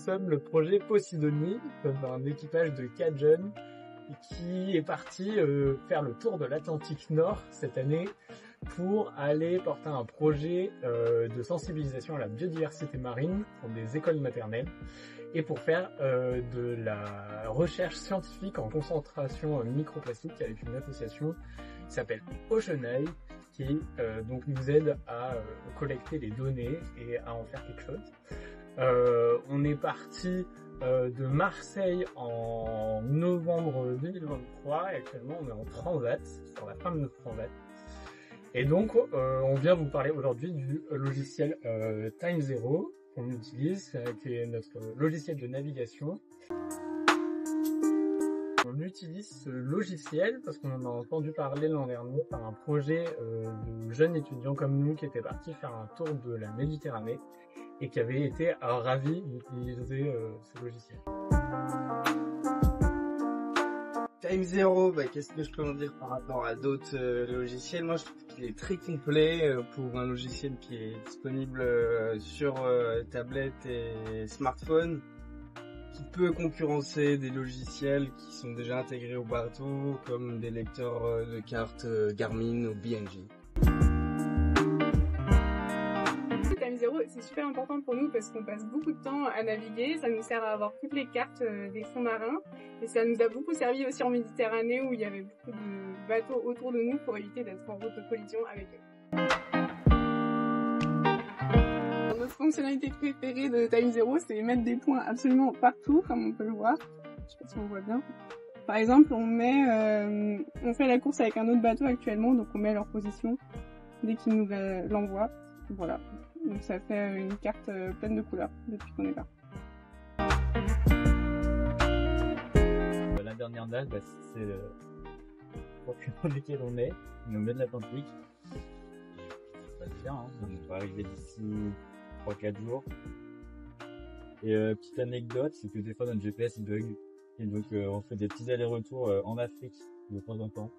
sommes le projet Posidonie, un équipage de 4 jeunes qui est parti faire le tour de l'Atlantique Nord cette année pour aller porter un projet de sensibilisation à la biodiversité marine pour des écoles maternelles et pour faire de la recherche scientifique en concentration microplastique avec une association qui s'appelle OceanEye qui donc nous aide à collecter les données et à en faire quelque chose. On est parti de Marseille en novembre 2023 et actuellement on est en transat, sur la fin de notre transat. Et donc on vient vous parler aujourd'hui du logiciel Time Zero qu'on utilise, qui est notre logiciel de navigation. On utilise ce logiciel parce qu'on en a entendu parler l'an dernier par un projet de jeunes étudiants comme nous qui étaient partis faire un tour de la Méditerranée et qui avaient été ravis d'utiliser ce logiciel. Time Zero, qu'est-ce que je peux en dire par rapport à d'autres logiciels? Moi, je trouve qu'il est très complet pour un logiciel qui est disponible sur tablette et smartphone, qui peut concurrencer des logiciels qui sont déjà intégrés au bateau, comme des lecteurs de cartes Garmin ou BNG. Time Zero, c'est super important pour nous parce qu'on passe beaucoup de temps à naviguer, ça nous sert à avoir toutes les cartes des fonds marins et ça nous a beaucoup servi aussi en Méditerranée où il y avait beaucoup de bateaux autour de nous pour éviter d'être en route de collision avec eux. Notre fonctionnalité préférée de Time Zero, c'est mettre des points absolument partout, comme on peut le voir. Je sais pas si on voit bien. Par exemple, on fait la course avec un autre bateau actuellement, donc on met leur position dès qu'ils nous l'envoient. Voilà. Donc ça fait une carte pleine de couleurs depuis qu'on est là. La dernière date, c'est le continent duquel on est au milieu de l'Atlantique. Ça va le faire, hein. On va arriver d'ici 3-4 jours. Et petite anecdote, c'est que des fois notre GPS il bug. Et donc on fait des petits allers-retours en Afrique de temps en temps.